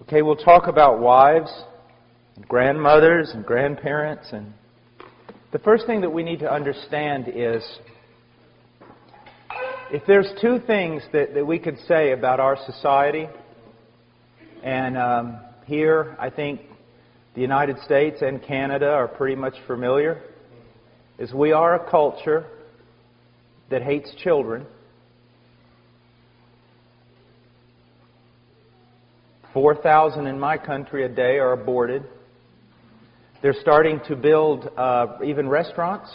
Okay, we'll talk about wives and grandmothers and grandparents. And the first thing that we need to understand is, if there's two things that we could say about our society, and here I think the United States and Canada are pretty much familiar, is we are a culture that hates children. 4,000 in my country a day are aborted. They're starting to build even restaurants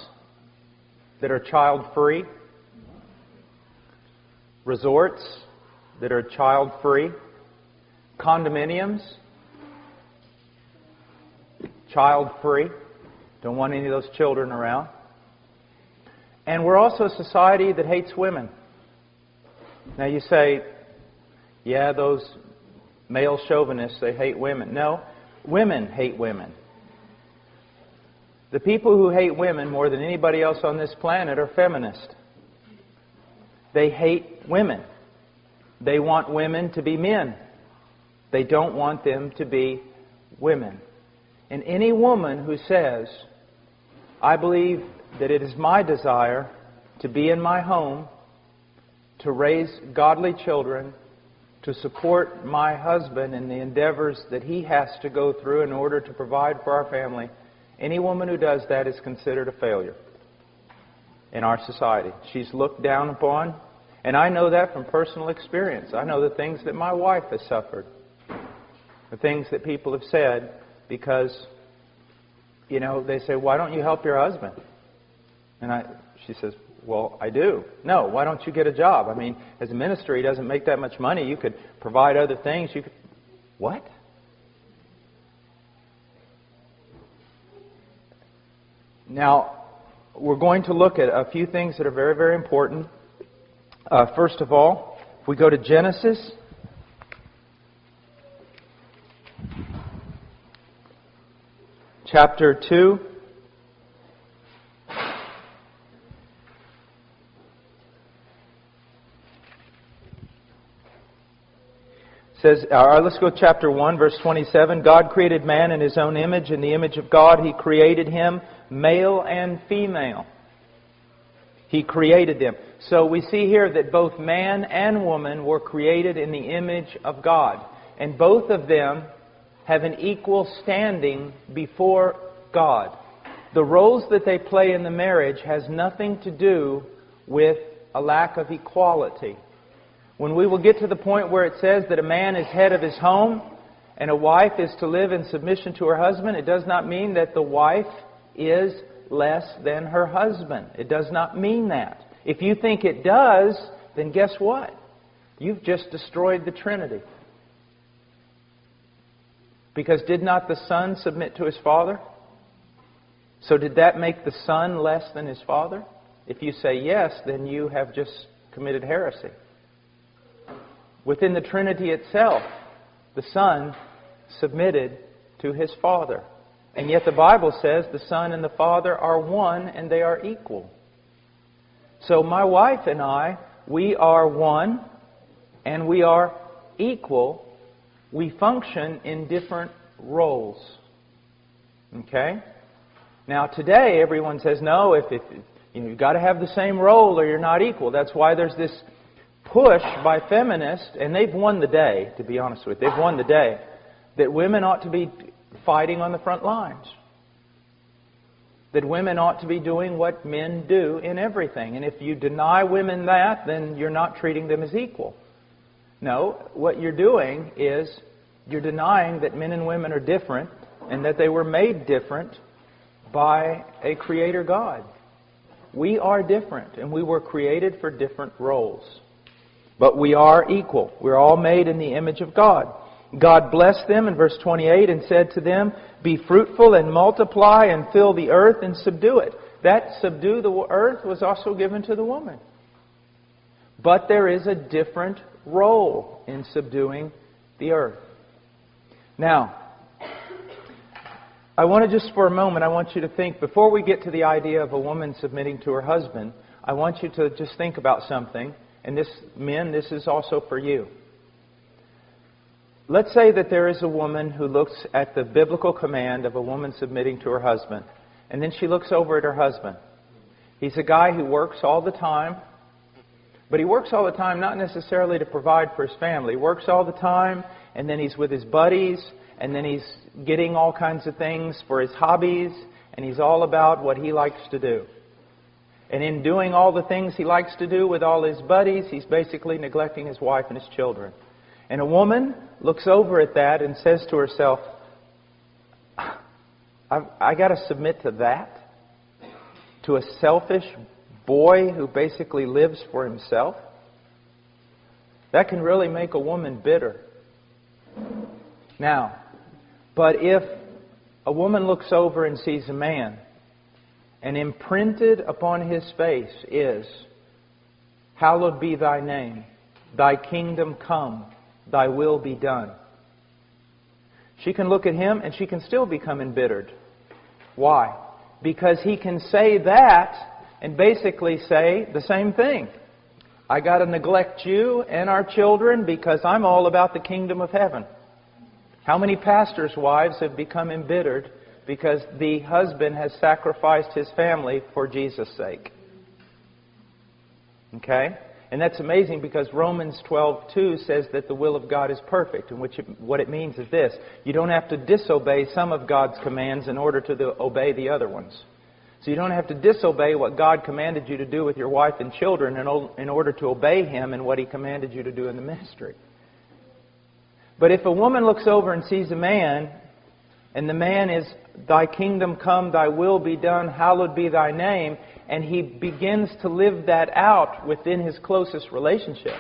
that are child-free, resorts that are child-free, condominiums, child-free. Don't want any of those children around. And we're also a society that hates women. Now you say, yeah, those male chauvinists, they hate women. No, women hate women. The people who hate women more than anybody else on this planet are feminists. They hate women. They want women to be men. They don't want them to be women. And any woman who says, I believe that it is my desire to be in my home, to raise godly children, to support my husband in the endeavors that he has to go through in order to provide for our family, any woman who does that is considered a failure in our society. She's looked down upon, and I know that from personal experience. I know the things that my wife has suffered, the things that people have said, because, you know, they say, why don't you help your husband? And she says, well, I do. No, why don't you get a job? I mean, as a minister, he doesn't make that much money. You could provide other things. You could... What? Now, we're going to look at a few things that are very, very important. First of all, if we go to Genesis, chapter 2. Says, let's go to chapter 1, verse 27. God created man in His own image. In the image of God, He created him, male and female. He created them. So we see here that both man and woman were created in the image of God. And both of them have an equal standing before God. The roles that they play in the marriage has nothing to do with a lack of equality. When we will get to the point where it says that a man is head of his home and a wife is to live in submission to her husband, it does not mean that the wife is less than her husband. It does not mean that. If you think it does, then guess what? You've just destroyed the Trinity. Because did not the Son submit to His Father? So did that make the Son less than His Father? If you say yes, then you have just committed heresy. Within the Trinity itself, the Son submitted to His Father. And yet the Bible says the Son and the Father are one and they are equal. So my wife and I, we are one and we are equal. We function in different roles. Okay? Now today everyone says, no, if you've got to have the same role or you're not equal. That's why there's this push by feminists, and they've won the day, to be honest with you. They've won the day, that women ought to be fighting on the front lines. That women ought to be doing what men do in everything. And if you deny women that, then you're not treating them as equal. No, what you're doing is you're denying that men and women are different and that they were made different by a Creator God. We are different, and we were created for different roles. But we are equal. We're all made in the image of God. God blessed them in verse 28 and said to them, be fruitful and multiply and fill the earth and subdue it. That subdue the earth was also given to the woman. But there is a different role in subduing the earth. Now, I want to just for a moment, I want you to think, before we get to the idea of a woman submitting to her husband, I want you to just think about something. And this, men, this is also for you. let's say that there is a woman who looks at the biblical command of a woman submitting to her husband, and then she looks over at her husband. He's a guy who works all the time, but he works all the time not necessarily to provide for his family. He works all the time, and then he's with his buddies, and then he's getting all kinds of things for his hobbies, and he's all about what he likes to do. And in doing all the things he likes to do with all his buddies, he's basically neglecting his wife and his children. And a woman looks over at that and says to herself, I got to submit to that? To a selfish boy who basically lives for himself? That can really make a woman bitter. Now, but if a woman looks over and sees a man, and imprinted upon his face is, hallowed be thy name, thy kingdom come, thy will be done. She can look at him and she can still become embittered. Why? Because he can say that and basically say the same thing. I got to neglect you and our children because I'm all about the kingdom of heaven. How many pastors' wives have become embittered because the husband has sacrificed his family for Jesus' sake? Okay? And that's amazing because Romans 12:2 says that the will of God is perfect. And what it means is this: you don't have to disobey some of God's commands in order to obey the other ones. So you don't have to disobey what God commanded you to do with your wife and children in order to obey Him in what He commanded you to do in the ministry. But if a woman looks over and sees a man, and the man is, thy kingdom come, thy will be done, hallowed be thy name, and he begins to live that out within his closest relationships,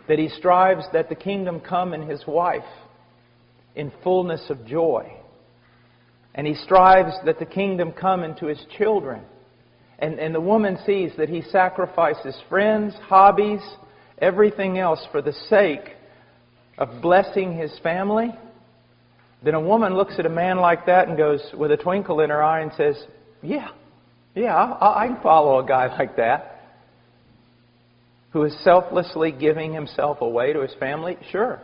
that he strives that the kingdom come in his wife in fullness of joy, and he strives that the kingdom come into his children, and the woman sees that he sacrifices friends, hobbies, everything else for the sake of blessing his family, then a woman looks at a man like that and goes, with a twinkle in her eye, and says, yeah, I can follow a guy like that, who is selflessly giving himself away to his family. Sure.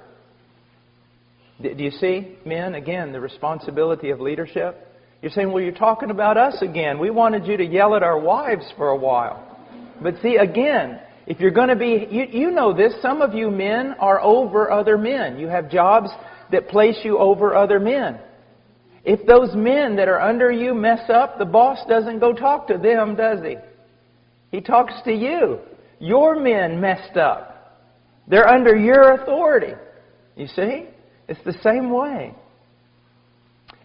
Do you see, men, again, the responsibility of leadership? You're saying, well, you're talking about us again. We wanted you to yell at our wives for a while. But see, again, if you're going to be, you know this, some of you men are over other men. You have jobs that place you over other men. If those men that are under you mess up, the boss doesn't go talk to them, does he? He talks to you. Your men messed up. They're under your authority. You see? It's the same way.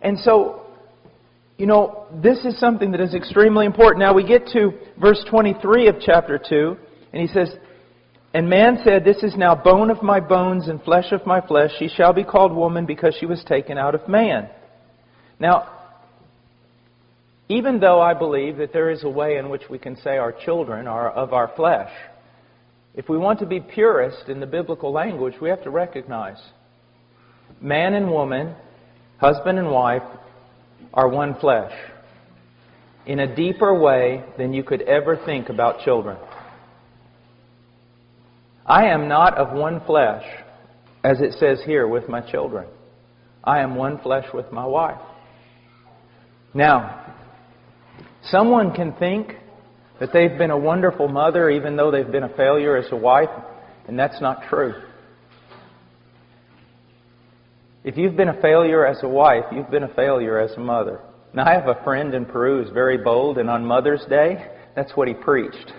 And so, you know, this is something that is extremely important. Now we get to verse 23 of chapter 2, and he says, and man said, this is now bone of my bones and flesh of my flesh. She shall be called woman because she was taken out of man. Now, even though I believe that there is a way in which we can say our children are of our flesh, if we want to be purist in the biblical language, we have to recognize man and woman, husband and wife, are one flesh in a deeper way than you could ever think about children. I am not of one flesh, as it says here, with my children. I am one flesh with my wife. Now, someone can think that they've been a wonderful mother even though they've been a failure as a wife, and that's not true. If you've been a failure as a wife, you've been a failure as a mother. Now, I have a friend in Peru who's very bold, and on Mother's Day, that's what he preached.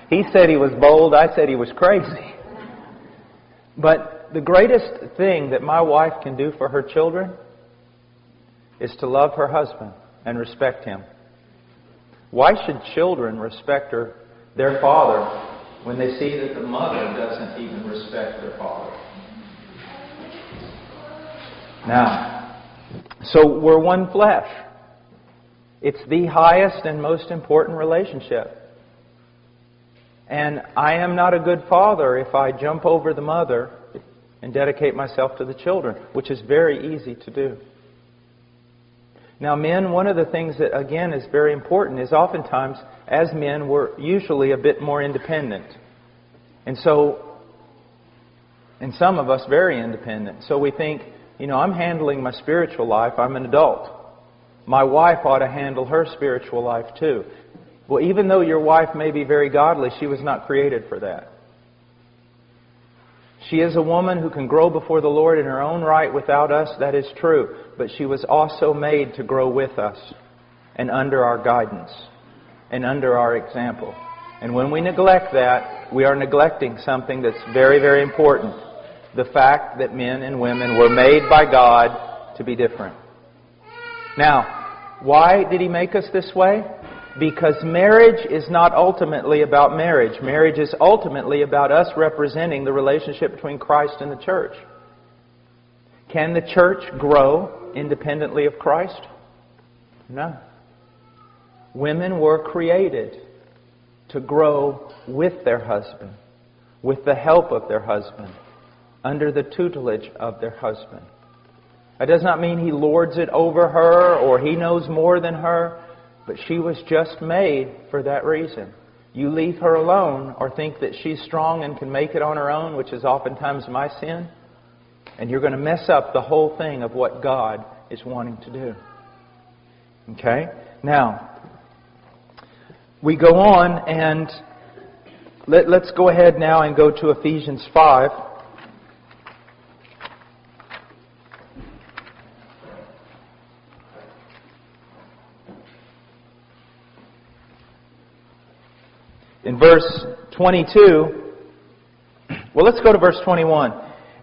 He said he was bold, I said he was crazy. But the greatest thing that my wife can do for her children is to love her husband and respect him. Why should children respect their father when they see that the mother doesn't even respect their father? Now, so we're one flesh. It's the highest and most important relationship. And I am not a good father if I jump over the mother and dedicate myself to the children, which is very easy to do. Now, men, one of the things that, again, is very important is oftentimes, as men, we're usually a bit more independent. And so, And some of us very independent. So we think, I'm handling my spiritual life. I'm an adult. My wife ought to handle her spiritual life too. Well, even though your wife may be very godly, she was not created for that. She is a woman who can grow before the Lord in her own right without us. That is true. But she was also made to grow with us and under our guidance and under our example. And when we neglect that, we are neglecting something that's very, very important. The fact that men and women were made by God to be different. Now, why did He make us this way? Because marriage is not ultimately about marriage. Marriage is ultimately about us representing the relationship between Christ and the church. Can the church grow independently of Christ? No. Women were created to grow with their husband, with the help of their husband, under the tutelage of their husband. That does not mean he lords it over her or he knows more than her, but she was just made for that reason. You leave her alone or think that she's strong and can make it on her own, which is oftentimes my sin, and you're going to mess up the whole thing of what God is wanting to do. Okay? Now, we go on and let's go ahead now and go to Ephesians 5. In verse 22, well, let's go to verse 21.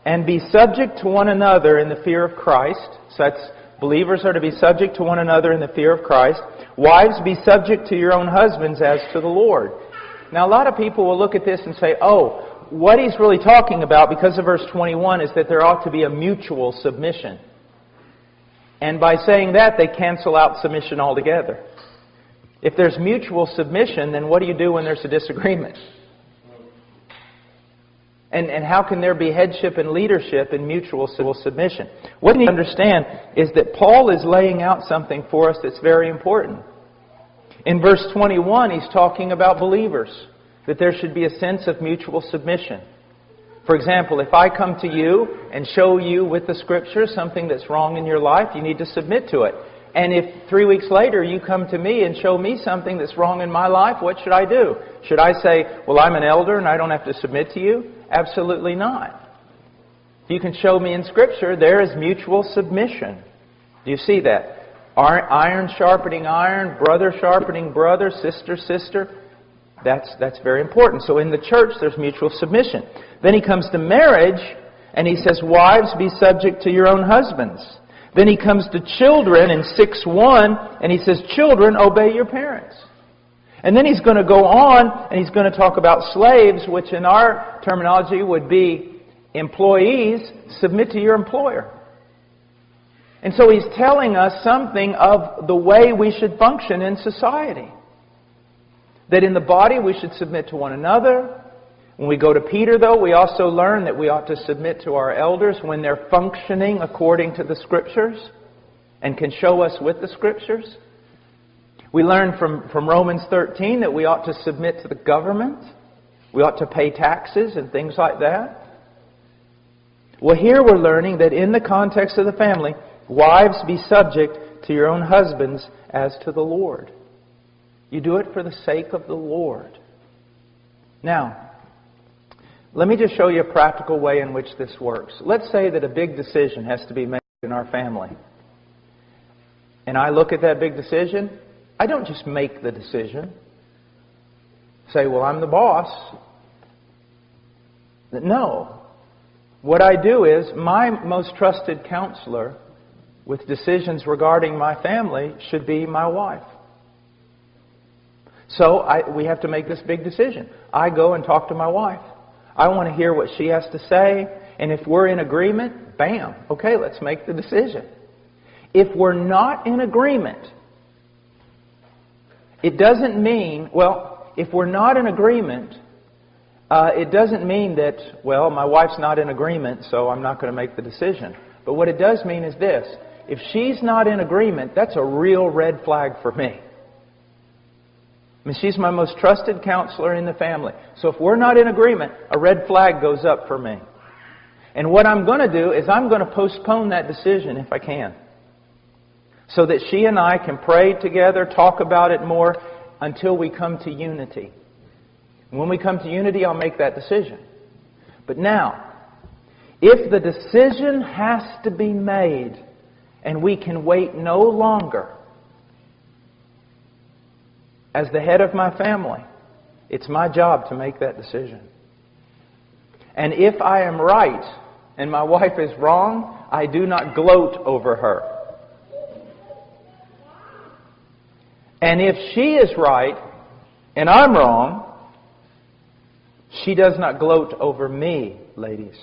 And be subject to one another in the fear of Christ. So that's, believers are to be subject to one another in the fear of Christ. Wives, be subject to your own husbands as to the Lord. Now, a lot of people will look at this and say, oh, what he's really talking about, because of verse 21, is that there ought to be a mutual submission. And by saying that, they cancel out submission altogether. If there's mutual submission, then what do you do when there's a disagreement? And how can there be headship and leadership in mutual submission? What you need to understand is that Paul is laying out something for us that's very important. In verse 21, he's talking about believers, that there should be a sense of mutual submission. For example, if I come to you and show you with the Scriptures something that's wrong in your life, you need to submit to it. And if 3 weeks later you come to me and show me something that's wrong in my life, what should I do? Should I say, well, I'm an elder and I don't have to submit to you? Absolutely not. You can show me in Scripture there is mutual submission. Do you see that? Iron sharpening iron, brother sharpening brother, sister. That's very important. So in the church there's mutual submission. Then he comes to marriage and he says, wives, be subject to your own husbands. Then he comes to children in 6:1, and he says, children, obey your parents. And then he's going to go on, and he's going to talk about slaves, which in our terminology would be employees, submit to your employer. And so he's telling us something of the way we should function in society. That in the body we should submit to one another. When we go to Peter, though, we also learn that we ought to submit to our elders when they're functioning according to the Scriptures and can show us with the Scriptures. We learn from Romans 13 that we ought to submit to the government. We ought to pay taxes and things like that. Well, here we're learning that in the context of the family, wives, be subject to your own husbands as to the Lord. You do it for the sake of the Lord. Now, let me just show you a practical way in which this works. Let's say that a big decision has to be made in our family. And I look at that big decision. I don't just make the decision. Say, well, I'm the boss. No. What I do is, my most trusted counselor with decisions regarding my family should be my wife. So we have to make this big decision. I go and talk to my wife. I want to hear what she has to say. And if we're in agreement, bam, okay, let's make the decision. If we're not in agreement, it doesn't mean, well, if we're not in agreement, it doesn't mean that, well, my wife's not in agreement, so I'm not going to make the decision. But what it does mean is this. If she's not in agreement, that's a real red flag for me. I mean, she's my most trusted counselor in the family. So if we're not in agreement, a red flag goes up for me. And what I'm going to do is I'm going to postpone that decision if I can, so that she and I can pray together, talk about it more, until we come to unity. When we come to unity, I'll make that decision. But now, if the decision has to be made and we can wait no longer, as the head of my family, it's my job to make that decision. And if I am right and my wife is wrong, I do not gloat over her. And if she is right and I'm wrong, she does not gloat over me, ladies.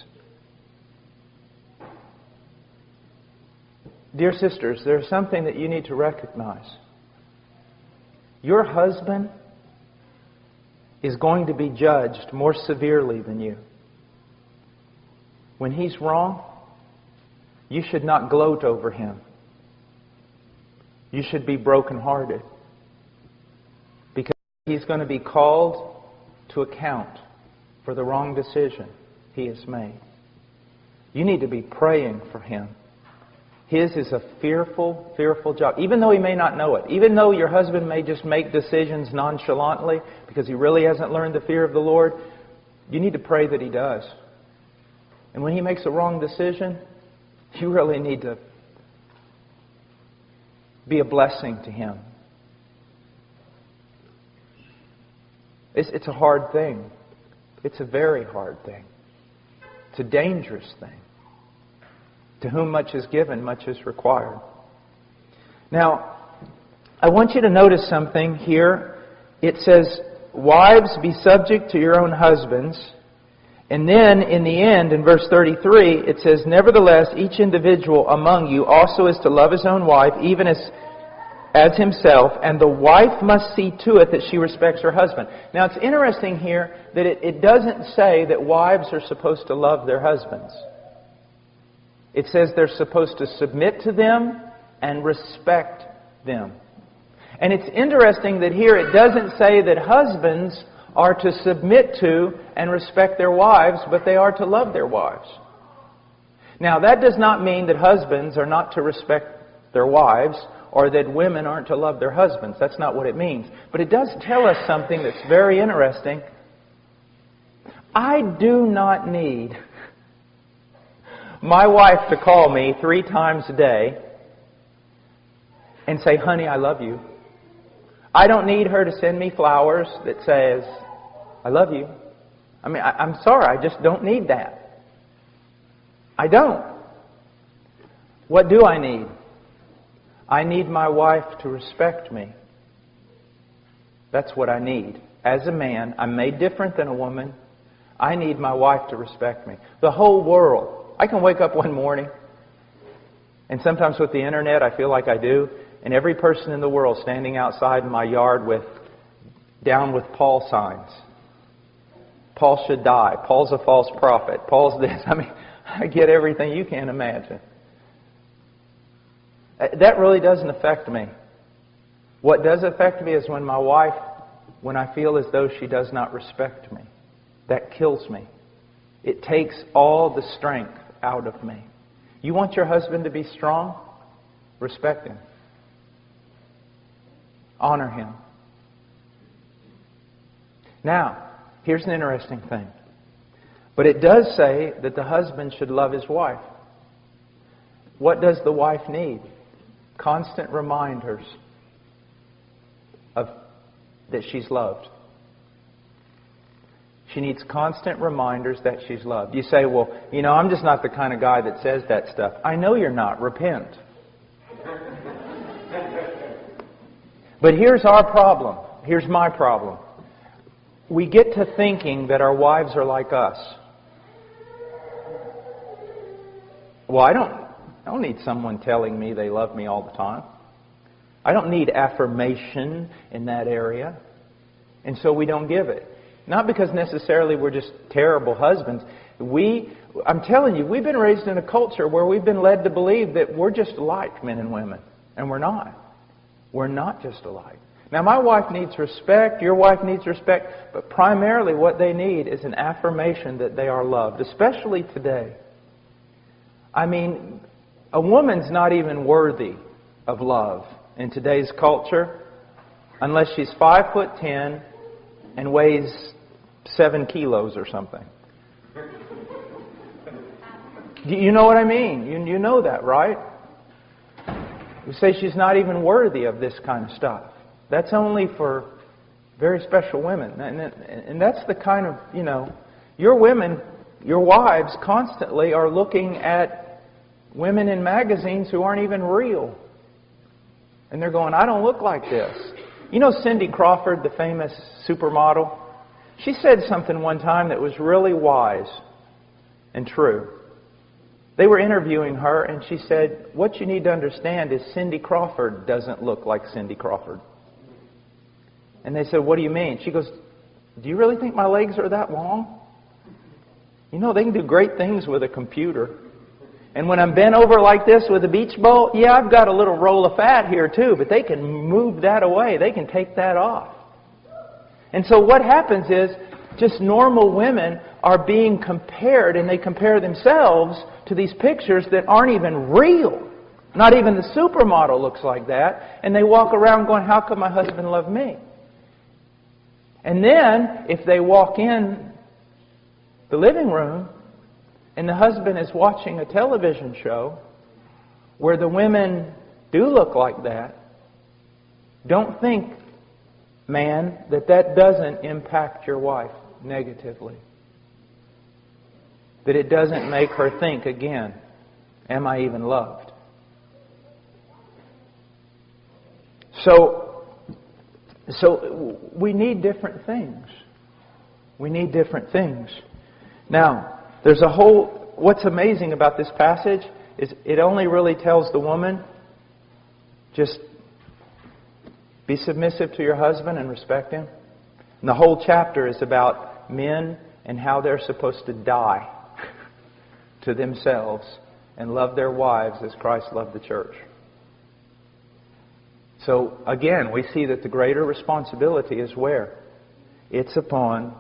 Dear sisters, there's something that you need to recognize. Your husband is going to be judged more severely than you. When he's wrong, you should not gloat over him. You should be brokenhearted. Because he's going to be called to account for the wrong decision he has made. You need to be praying for him. His is a fearful, fearful job. Even though he may not know it. Even though your husband may just make decisions nonchalantly because he really hasn't learned the fear of the Lord, you need to pray that he does. And when he makes a wrong decision, you really need to be a blessing to him. It's a hard thing. It's a very hard thing. It's a dangerous thing. To whom much is given, much is required. Now, I want you to notice something here. It says, "Wives, be subject to your own husbands." And then, in the end, in verse 33, it says, "Nevertheless, each individual among you also is to love his own wife, even as himself, and the wife must see to it that she respects her husband." Now, it's interesting here that it doesn't say that wives are supposed to love their husbands. It says they're supposed to submit to them and respect them. And it's interesting that here it doesn't say that husbands are to submit to and respect their wives, but they are to love their wives. Now, that does not mean that husbands are not to respect their wives or that women aren't to love their husbands. That's not what it means. But it does tell us something that's very interesting. I do not need my wife to call me 3 times a day and say, "Honey, I love you." I don't need her to send me flowers that says, "I love you." I mean, I'm sorry, I just don't need that. I don't. What do I need? I need my wife to respect me. That's what I need. As a man, I'm made different than a woman. I need my wife to respect me. The whole world. I can wake up one morning, and sometimes with the internet I feel like I do, and every person in the world standing outside in my yard with "Down with Paul" signs. Paul should die. Paul's a false prophet. Paul's this. I mean, I get everything you can imagine. That really doesn't affect me. What does affect me is when my wife, when I feel as though she does not respect me. That kills me. It takes all the strength out of me. You want your husband to be strong? Respect him. Honor him. Now, here's an interesting thing. But it does say that the husband should love his wife. What does the wife need? Constant reminders of that she's loved. She needs constant reminders that she's loved. You say, "Well, I'm just not the kind of guy that says that stuff." I know you're not. Repent. But here's our problem. Here's my problem. We get to thinking that our wives are like us. Well, I don't need someone telling me they love me all the time. I don't need affirmation in that area. And so we don't give it. Not because necessarily we're just terrible husbands. I'm telling you, we've been raised in a culture where we've been led to believe that we're just alike, men and women. And we're not. We're not just alike. Now, my wife needs respect, your wife needs respect, but primarily what they need is an affirmation that they are loved, especially today. I mean, a woman's not even worthy of love in today's culture unless she's 5'10" and weighs 7 kilos or something. You know what I mean? You know that, right? We say she's not even worthy of this kind of stuff. That's only for very special women. And that's the kind of, your women, your wives constantly are looking at women in magazines who aren't even real. And they're going, I don't look like this. You know Cindy Crawford, the famous supermodel? She said something one time that was really wise and true. They were interviewing her, and she said, what you need to understand is Cindy Crawford doesn't look like Cindy Crawford. And they said, what do you mean? She goes, do you really think my legs are that long? You know, they can do great things with a computer. And when I'm bent over like this with a beach ball, yeah, I've got a little roll of fat here too, but they can move that away. They can take that off. And so what happens is, just normal women are being compared, and they compare themselves to these pictures that aren't even real. Not even the supermodel looks like that. And they walk around going, how could my husband love me? And then, if they walk in the living room, and the husband is watching a television show where the women do look like that, don't think, man, that doesn't impact your wife negatively. That it doesn't make her think again, am I even loved? So we need different things. We need different things. Now, there's a whole... What's amazing about this passage is it only really tells the woman, just be submissive to your husband and respect him. And the whole chapter is about men and how they're supposed to die to themselves and love their wives as Christ loved the church. So, again, we see that the greater responsibility is where? It's upon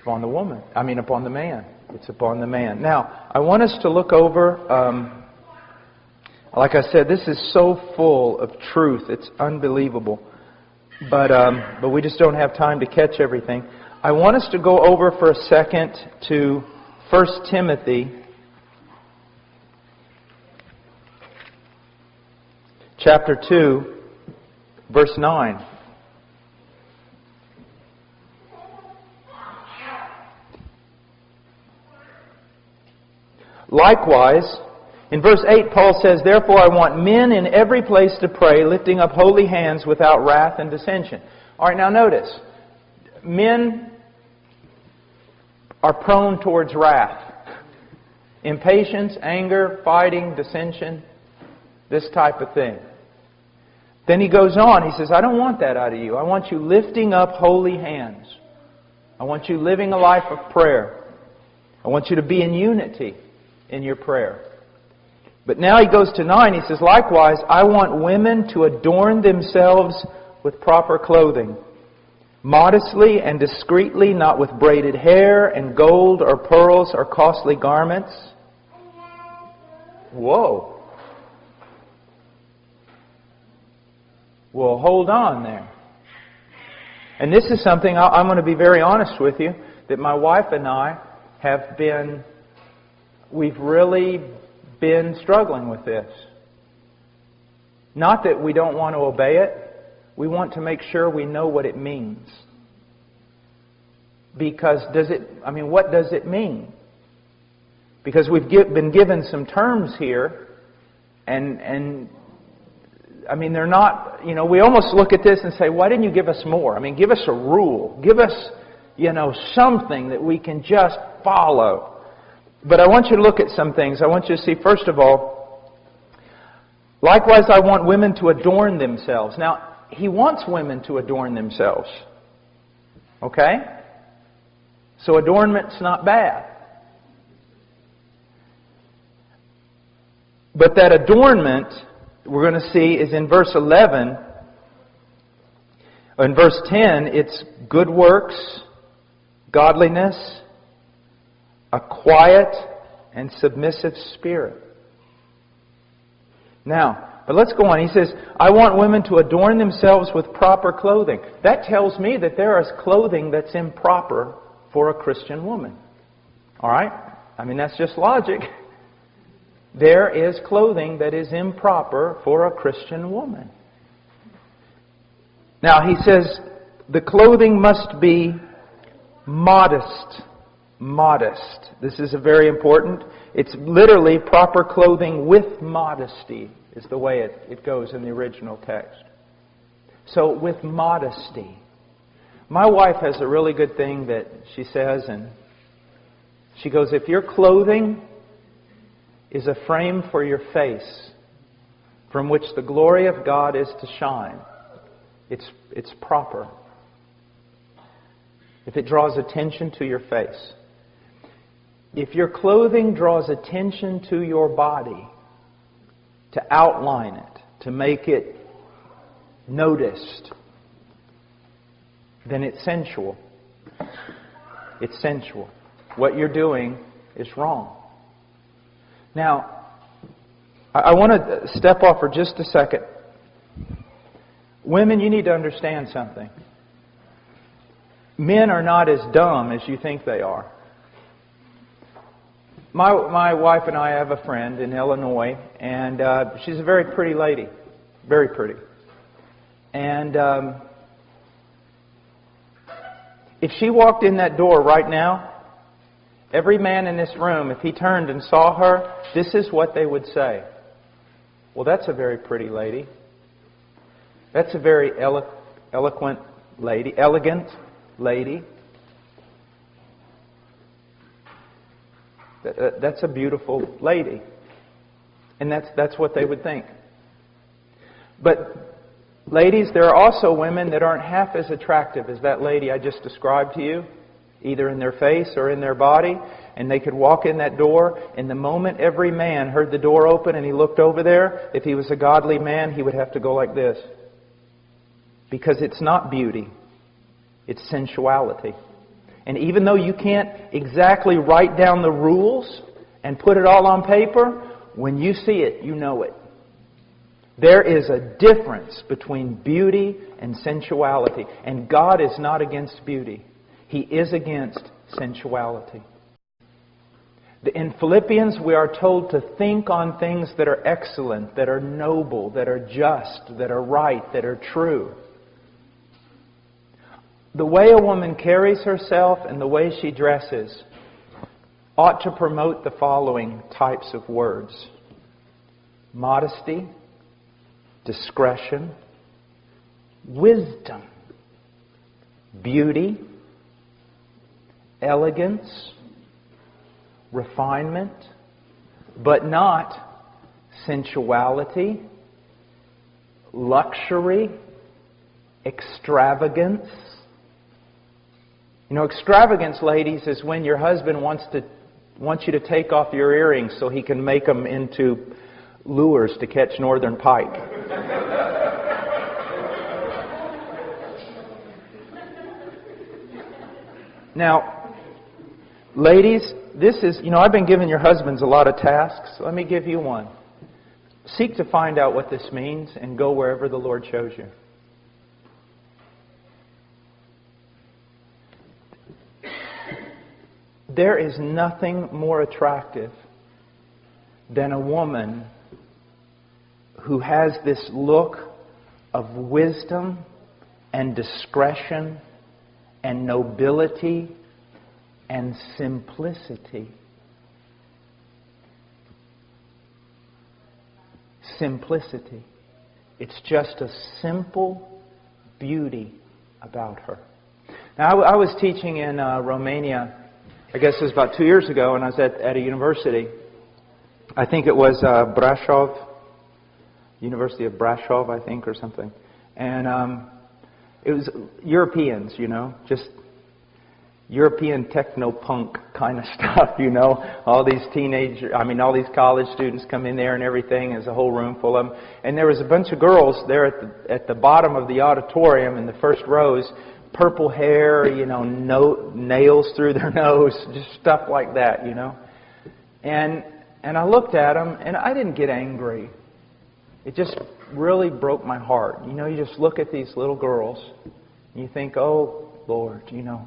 the woman. Upon the man. It's upon the man. Now, I want us to look over, like I said, this is so full of truth. It's unbelievable. But we just don't have time to catch everything. I want us to go over for a second to 1 Timothy chapter 2, verse 9. Likewise, in verse 8, Paul says, therefore I want men in every place to pray, lifting up holy hands without wrath and dissension. All right, now notice, men are prone towards wrath. Impatience, anger, fighting, dissension, this type of thing. Then he goes on, he says, I don't want that out of you. I want you lifting up holy hands. I want you living a life of prayer. I want you to be in unity in your prayer. But now he goes to 9, he says, likewise, I want women to adorn themselves with proper clothing, modestly and discreetly, not with braided hair and gold or pearls or costly garments. Whoa. Well, hold on there. And this is something, I'm going to be very honest with you, that my wife and I have been, we've really been struggling with this. Not that we don't want to obey it. We want to make sure we know what it means. Because what does it mean? Because we've been given some terms here, and they're not, we almost look at this and say, why didn't you give us more? Give us a rule. Give us, something that we can just follow. But I want you to look at some things. I want you to see, first of all, likewise I want women to adorn themselves. Now, he wants women to adorn themselves. Okay? So adornment's not bad. But that adornment, we're going to see, is in verse 11. In verse 10, it's good works, godliness, a quiet and submissive spirit. Now, but let's go on. He says, I want women to adorn themselves with proper clothing. That tells me that there is clothing that's improper for a Christian woman. All right? I mean, that's just logic. There is clothing that is improper for a Christian woman. Now, he says, the clothing must be modest. Modest. This is very important. It's literally proper clothing with modesty is the way it goes in the original text. So, with modesty. My wife has a really good thing that she says, and she goes, if your clothing is a frame for your face from which the glory of God is to shine, it's proper. If it draws attention to your face. If your clothing draws attention to your body, to outline it, to make it noticed, then it's sensual. It's sensual. What you're doing is wrong. Now, I want to step off for just a second. Women, you need to understand something. Men are not as dumb as you think they are. My wife and I have a friend in Illinois, and she's a very pretty lady. Very pretty. And if she walked in that door right now, every man in this room, if he turned and saw her, this is what they would say. Well, that's a very pretty lady. That's a very elegant lady. That's a beautiful lady. And that's what they would think. But ladies, there are also women that aren't half as attractive as that lady I just described to you, either in their face or in their body, and they could walk in that door, and the moment every man heard the door open and he looked over there, if he was a godly man, he would have to go like this. Because it's not beauty, it's sensuality. And even though you can't exactly write down the rules and put it all on paper, when you see it, you know it. There is a difference between beauty and sensuality. And God is not against beauty. He is against sensuality. In Philippians, we are told to think on things that are excellent, that are noble, that are just, that are right, that are true. The way a woman carries herself and the way she dresses ought to promote the following types of words: modesty, discretion, wisdom, beauty, elegance, refinement, but not sensuality, luxury, extravagance. You know, extravagance, ladies, is when your husband wants you to take off your earrings so he can make them into lures to catch northern pike. Now, ladies, this is, I've been giving your husbands a lot of tasks. Let me give you one. Seek to find out what this means and go wherever the Lord shows you. There is nothing more attractive than a woman who has this look of wisdom and discretion and nobility and simplicity. Simplicity. It's just a simple beauty about her. Now, I was teaching in Romania, I guess it was about 2 years ago, and I was at a university. I think it was Brașov, University of Brașov, I think, or something. And it was Europeans, just European techno-punk kind of stuff, All these all these college students come in there and everything. There's a whole room full of them. And there was a bunch of girls there at the bottom of the auditorium in the first rows, purple hair, nails through their nose, just stuff like that, And I looked at them, and I didn't get angry. It just really broke my heart. You know, you just look at these little girls, and you think, oh, Lord, you know,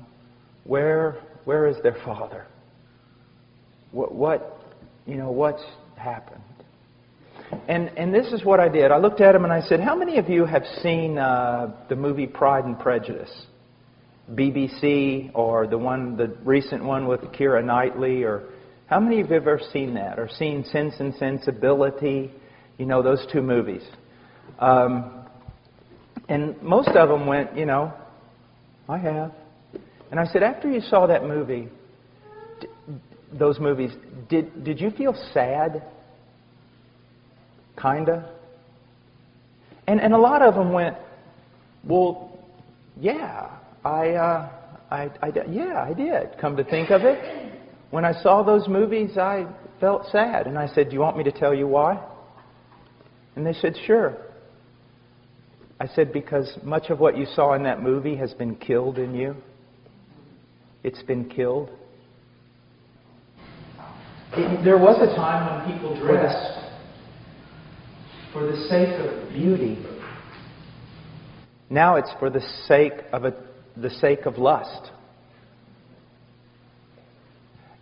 where is their father? What's happened? And this is what I did. I looked at them and I said, how many of you have seen the movie Pride and Prejudice? BBC, or the recent one with Keira Knightley, or how many of you have ever seen that? Or seen Sense and Sensibility? You know, those two movies. And most of them went, you know, I have. And I said, after you saw that movie, those movies, did you feel sad? Kinda? And a lot of them went, well, yeah, I did. Come to think of it, when I saw those movies, I felt sad. And I said, do you want me to tell you why? And they said, sure. I said, because much of what you saw in that movie has been killed in you. It's been killed. There was a time when people dressed for the sake of beauty. Now it's for the sake of lust.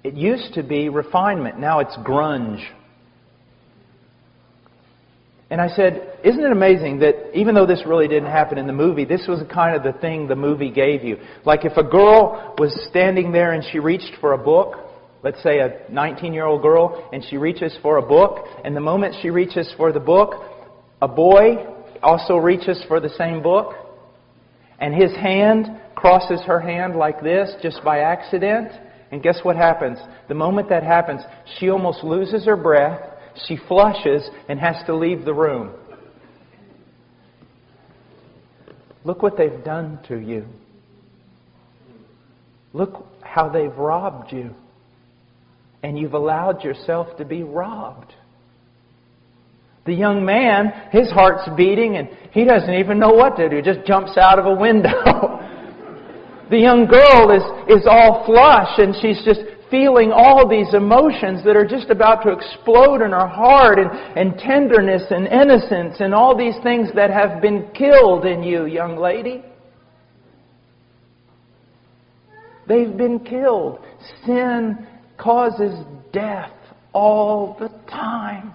It used to be refinement. Now it's grunge. And I said, isn't it amazing that even though this really didn't happen in the movie, this was kind of the thing the movie gave you. Like if a girl was standing there and she reached for a book, let's say a 19-year-old girl, and she reaches for a book, and the moment she reaches for the book, a boy also reaches for the same book, and his hand crosses her hand like this just by accident, and guess what happens? The moment that happens, she almost loses her breath, she flushes, and has to leave the room. Look what they've done to you. Look how they've robbed you. And you've allowed yourself to be robbed. The young man, his heart's beating and he doesn't even know what to do. Just jumps out of a window. The young girl is all flush and she's just feeling all these emotions that are just about to explode in her heart, and tenderness and innocence and all these things that have been killed in you, young lady. They've been killed. Sin causes death all the time.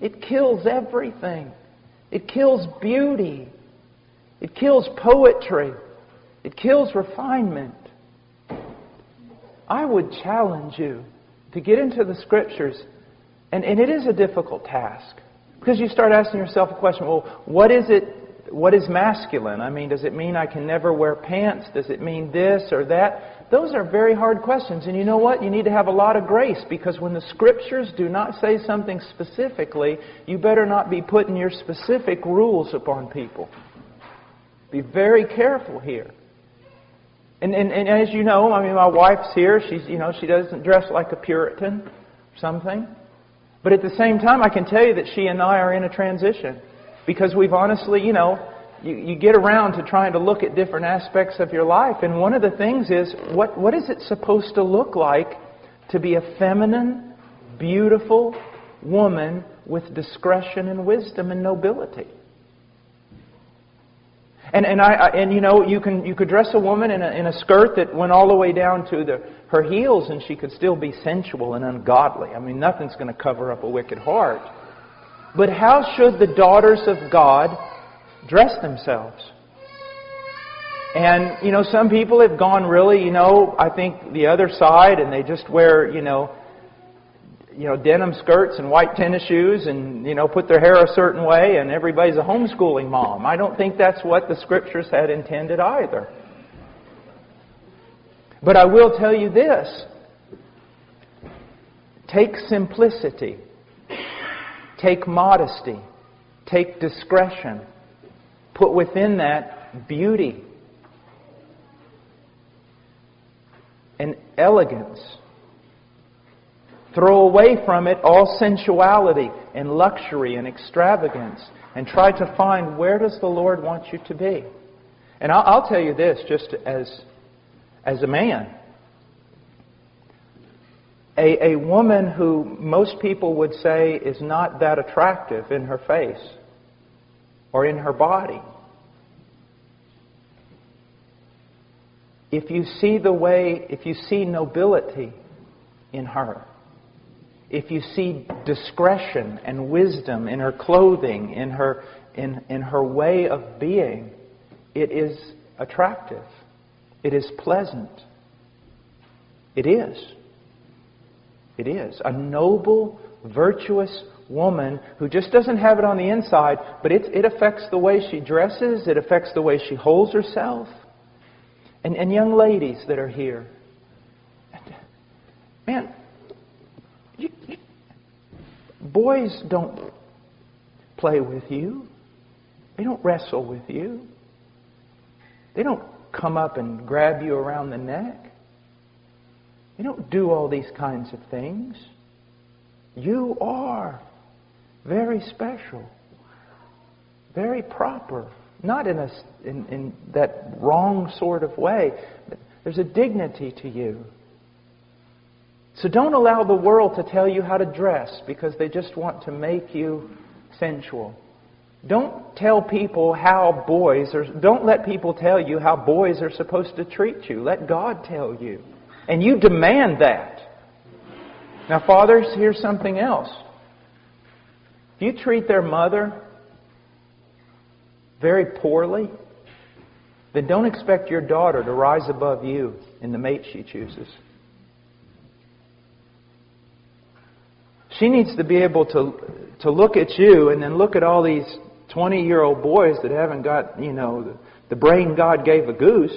It kills everything. It kills beauty. It kills poetry. It kills refinement. I would challenge you to get into the Scriptures, and it is a difficult task, because you start asking yourself a question, well, what is it? What is masculine? I mean, does it mean I can never wear pants? Does it mean this or that? Those are very hard questions, and you know what? You need to have a lot of grace, because when the Scriptures do not say something specifically, you better not be putting your specific rules upon people. Be very careful here. And as you know, I mean, my wife's here. She doesn't dress like a Puritan or something. But at the same time, I can tell you that she and I are in a transition. Because we've honestly, you get around to trying to look at different aspects of your life. And one of the things is, what is it supposed to look like to be a feminine, beautiful woman with discretion and wisdom and nobility? And you could dress a woman in a skirt that went all the way down to her heels, and she could still be sensual and ungodly. I mean, nothing's going to cover up a wicked heart. But how should the daughters of God dress themselves? And some people have gone really, I think the other side, and they just wear, denim skirts and white tennis shoes and, put their hair a certain way, and everybody's a homeschooling mom. I don't think that's what the Scriptures had intended either. But I will tell you this. Take simplicity. Take modesty. Take discretion. Put within that beauty and elegance. Throw away from it all sensuality and luxury and extravagance, and try to find, where does the Lord want you to be? And I'll tell you this, just as a man. A woman who most people would say is not that attractive in her face or in her body. If you see nobility in her, if you see discretion and wisdom in her clothing, in her way of being, it is attractive. It is pleasant. It is. It is. A noble, virtuous woman who just doesn't have it on the inside, but it affects the way she dresses, it affects the way she holds herself. And young ladies that are here, man, boys don't play with you. They don't wrestle with you. They don't come up and grab you around the neck. They don't do all these kinds of things. You are very special, very proper. Not in that wrong sort of way. There's a dignity to you. So don't allow the world to tell you how to dress because they just want to make you sensual. Don't tell people how don't let people tell you how boys are supposed to treat you. Let God tell you. And you demand that. Now, fathers, here's something else. If you treat their mother very poorly, then don't expect your daughter to rise above you in the mate she chooses. She needs to be able to look at you and then look at all these 20-year-old boys that haven't got, the brain God gave a goose.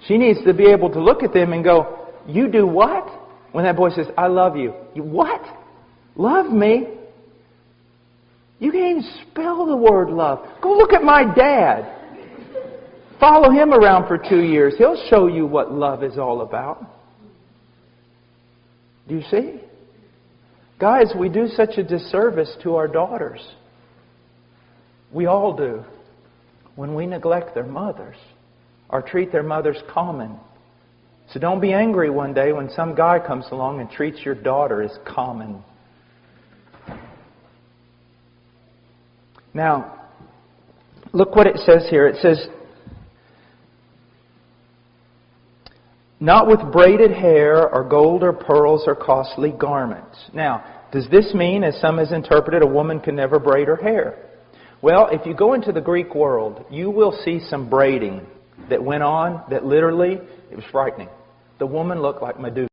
She needs to be able to look at them and go, "You do what?" When that boy says, "I love you." "You what? Love me?" You can't even spell the word love. Go look at my dad. Follow him around for 2 years. He'll show you what love is all about. Do you see? Guys, we do such a disservice to our daughters. We all do. When we neglect their mothers or treat their mothers common. So don't be angry one day when some guy comes along and treats your daughter as common. Now, look what it says here. It says, not with braided hair or gold or pearls or costly garments. Now, does this mean, as some has interpreted, a woman can never braid her hair? Well, if you go into the Greek world, you will see some braiding that went on that literally, it was frightening. The woman looked like Medusa.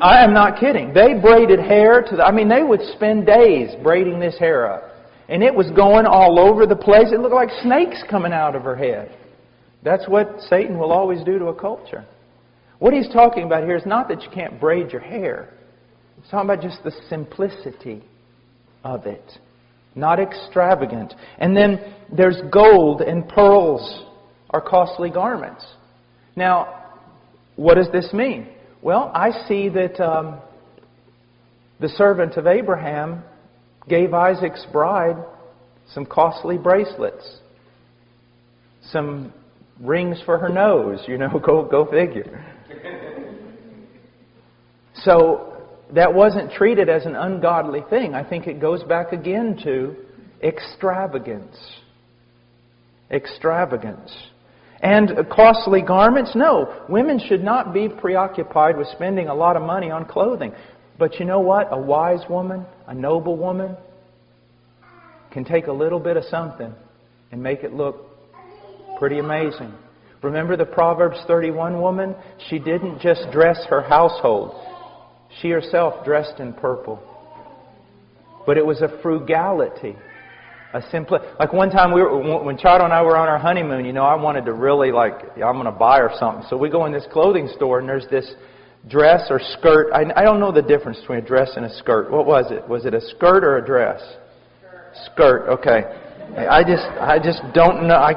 I am not kidding. They braided hair they would spend days braiding this hair up. And it was going all over the place. It looked like snakes coming out of her head. That's what Satan will always do to a culture. What he's talking about here is not that you can't braid your hair. He's talking about just the simplicity of it. Not extravagant. And then there's gold and pearls or costly garments. Now, what does this mean? Well, I see that the servant of Abraham gave Isaac's bride some costly bracelets, some rings for her nose. Go figure. So that wasn't treated as an ungodly thing. I think it goes back again to extravagance. Extravagance. And costly garments? No. Women should not be preoccupied with spending a lot of money on clothing. But you know what? A wise woman, a noble woman, can take a little bit of something and make it look pretty amazing. Remember the Proverbs 31 woman? She didn't just dress her household. She herself dressed in purple. But it was a frugality. Like one time when Chad and I were on our honeymoon, I wanted to really I'm going to buy her something. So we go in this clothing store and there's this dress or skirt. I don't know the difference between a dress and a skirt. What was it? Was it a skirt or a dress? Skirt. Okay. I just don't know. I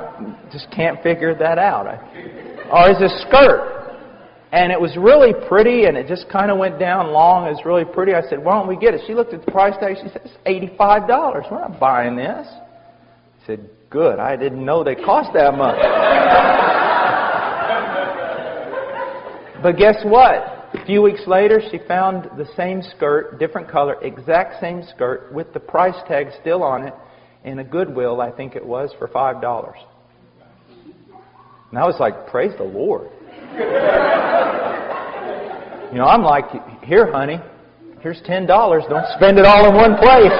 just can't figure that out. Or it's a skirt. And it was really pretty, and it just kind of went down long. It was really pretty. I said, "Why don't we get it?" She looked at the price tag. She said, "It's $85. We're not buying this." I said, "Good. I didn't know they cost that much." But guess what? A few weeks later, she found the same skirt, different color, exact same skirt, with the price tag still on it, in a Goodwill, I think it was, for $5. And I was like, praise the Lord. I'm like, here, honey, here's $10. Don't spend it all in one place.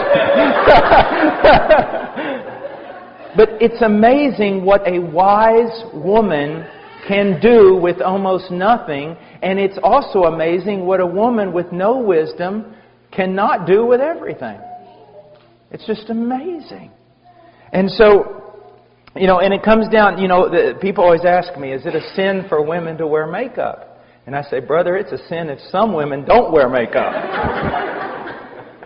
But it's amazing what a wise woman can do with almost nothing. And it's also amazing what a woman with no wisdom cannot do with everything. It's just amazing. And so, and it comes down, people always ask me, is it a sin for women to wear makeup? And I say, brother, it's a sin if some women don't wear makeup.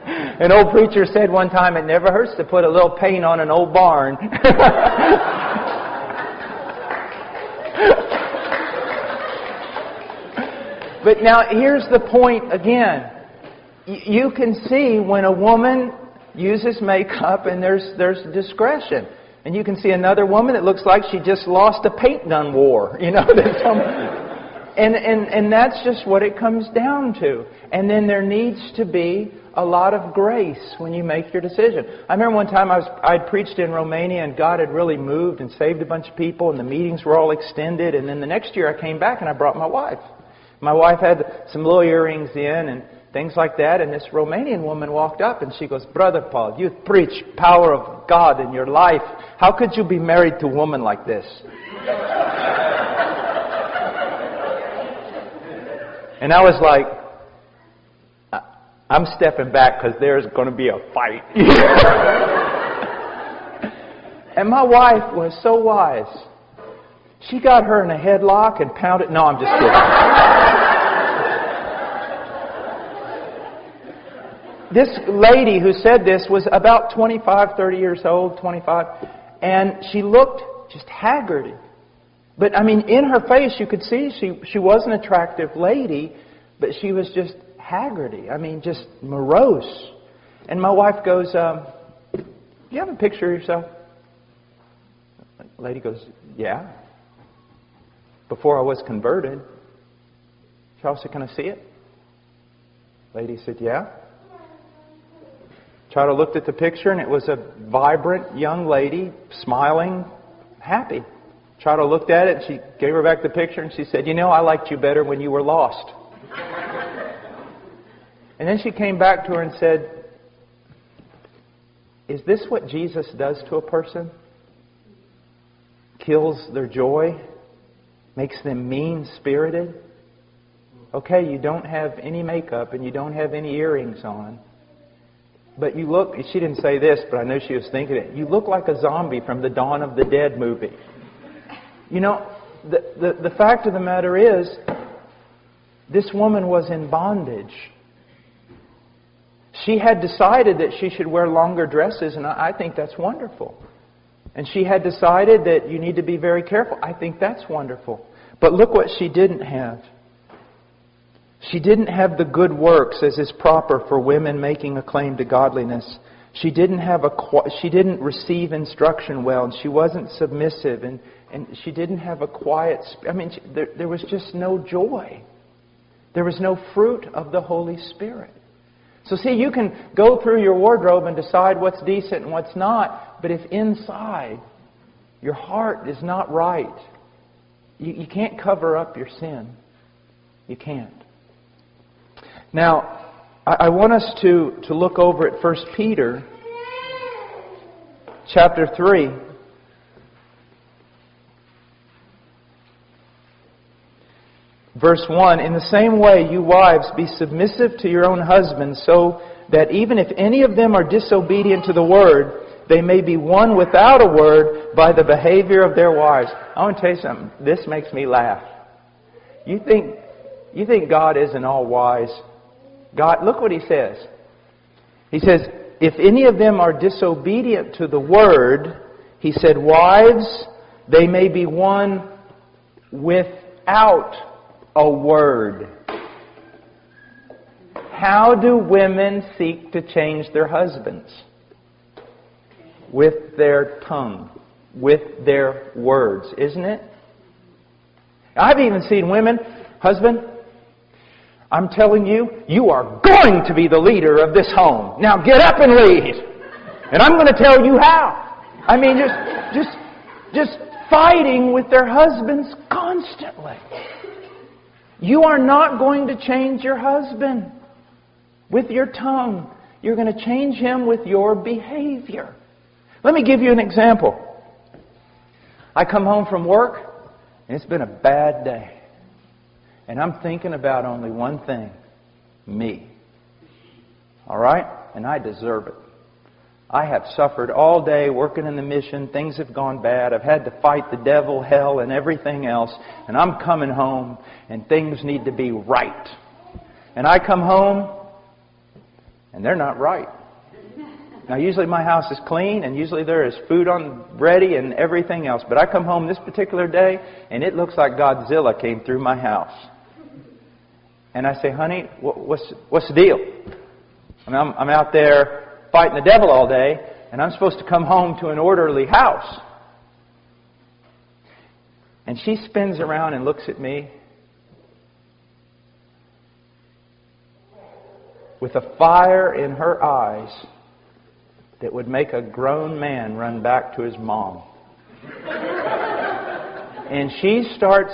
An old preacher said one time, it never hurts to put a little paint on an old barn. But now here's the point again. You can see when a woman uses makeup and there's discretion. And you can see another woman that looks like she just lost a paint gun war. And that's just what it comes down to. And then there needs to be a lot of grace when you make your decision. I remember one time I'd preached in Romania and God had really moved and saved a bunch of people and the meetings were all extended. And then the next year I came back and I brought my wife. My wife had some little earrings in and things like that. And this Romanian woman walked up and she goes, Brother Paul, you preach power of God in your life. How could you be married to a woman like this? And I was like, I'm stepping back because there's going to be a fight. And my wife was so wise. She got her in a headlock and pounded. No, I'm just kidding. This lady who said this was about 25, 30 years old, 25. And she looked just haggard. But, in her face you could see she was an attractive lady, but she was just haggardy. Just morose. And my wife goes, do you have a picture of yourself? The lady goes, yeah. Before I was converted. Charles said, can I see it? Lady said, yeah. Charles looked at the picture and it was a vibrant young lady, smiling, happy. Charles looked at it and she gave her back the picture and she said, I liked you better when you were lost. And then she came back to her and said, is this what Jesus does to a person? Kills their joy? Makes them mean-spirited? Okay, you don't have any makeup and you don't have any earrings on. But you look, she didn't say this, but I know she was thinking it. You look like a zombie from the Dawn of the Dead movie. The fact of the matter is, this woman was in bondage. She had decided that she should wear longer dresses, and I think that's wonderful. And she had decided that you need to be very careful. I think that's wonderful. But look what she didn't have. She didn't have the good works as is proper for women making a claim to godliness. She didn't receive instruction well, and she wasn't submissive, and she didn't have a quiet. There was just no joy. There was no fruit of the Holy Spirit. So see, you can go through your wardrobe and decide what's decent and what's not, but if inside your heart is not right, you can't cover up your sin. You can't. Now, I want us to look over at 1 Peter chapter 3. Verse 1, in the same way, you wives, be submissive to your own husbands, so that even if any of them are disobedient to the word, they may be won without a word by the behavior of their wives. I want to tell you something. This makes me laugh. You think God isn't all wise? God, look what He says. He says, if any of them are disobedient to the word, He said, wives, they may be won without a word. How do women seek to change their husbands? With their tongue. With their words, isn't it? I've even seen women, husband, I'm telling you, you are going to be the leader of this home. Now get up and lead. And I'm going to tell you how. I mean, just fighting with their husbands constantly. You are not going to change your husband with your tongue. You're going to change him with your behavior. Let me give you an example. I come home from work, and it's been a bad day. And I'm thinking about only one thing. Me. All right? And I deserve it. I have suffered all day working in the mission. Things have gone bad. I've had to fight the devil, hell, and everything else. And I'm coming home, and things need to be right. And I come home, and they're not right. Now, usually my house is clean, and usually there is food ready and everything else. But I come home this particular day, and it looks like Godzilla came through my house. And I say, honey, what's the deal? I mean, I'm out there fighting the devil all day, and I'm supposed to come home to an orderly house. And she spins around and looks at me with a fire in her eyes that would make a grown man run back to his mom. And she starts,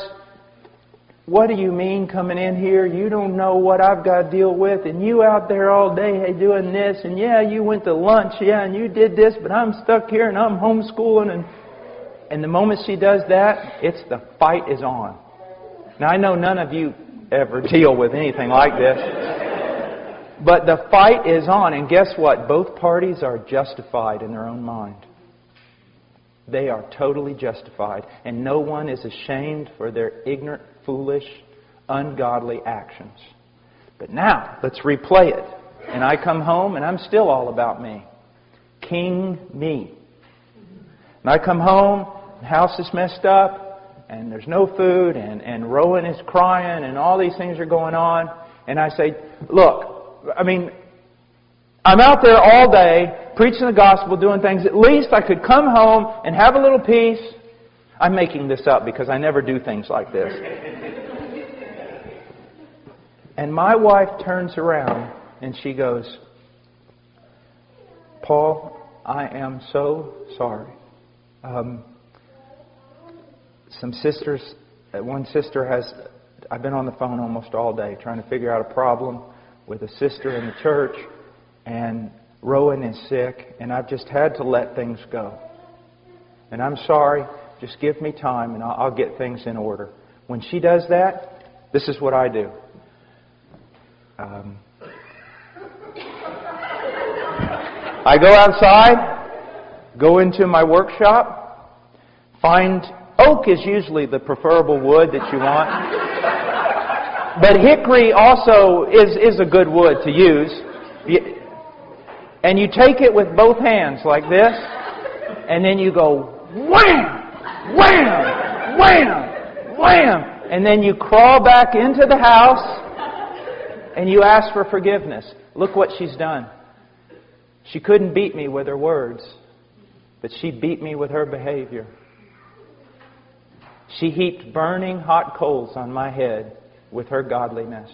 what do you mean coming in here? You don't know what I've got to deal with. And you out there all day doing this. And yeah, you went to lunch. Yeah, and you did this. But I'm stuck here and I'm homeschooling. And the moment she does that, it's the fight is on. Now, I know none of you ever deal with anything like this. But the fight is on. And guess what? Both parties are justified in their own mind. They are totally justified. And no one is ashamed for their ignorant, foolish, ungodly actions. But now, let's replay it. And I come home and I'm still all about me. King me. And I come home, the house is messed up, and there's no food, and Rowan is crying, and all these things are going on. And I say, look, I mean, I'm out there all day preaching the gospel, doing things. At least I could come home and have a little peace. I'm making this up because I never do things like this. And my wife turns around and she goes, Paul, I am so sorry. Some sisters, one sister has, I've been on the phone almost all day trying to figure out a problem with a sister in the church, and Rowan is sick, and I've just had to let things go. And I'm sorry, just give me time and I'll get things in order. When she does that, this is what I do. I go outside, go into my workshop, find oak is usually the preferable wood that you want. But hickory also is a good wood to use. And you take it with both hands like this, and then you go wham, wham, wham, wham. And then you crawl back into the house and you ask for forgiveness. Look what she's done. She couldn't beat me with her words, but she beat me with her behavior. She heaped burning hot coals on my head with her godliness.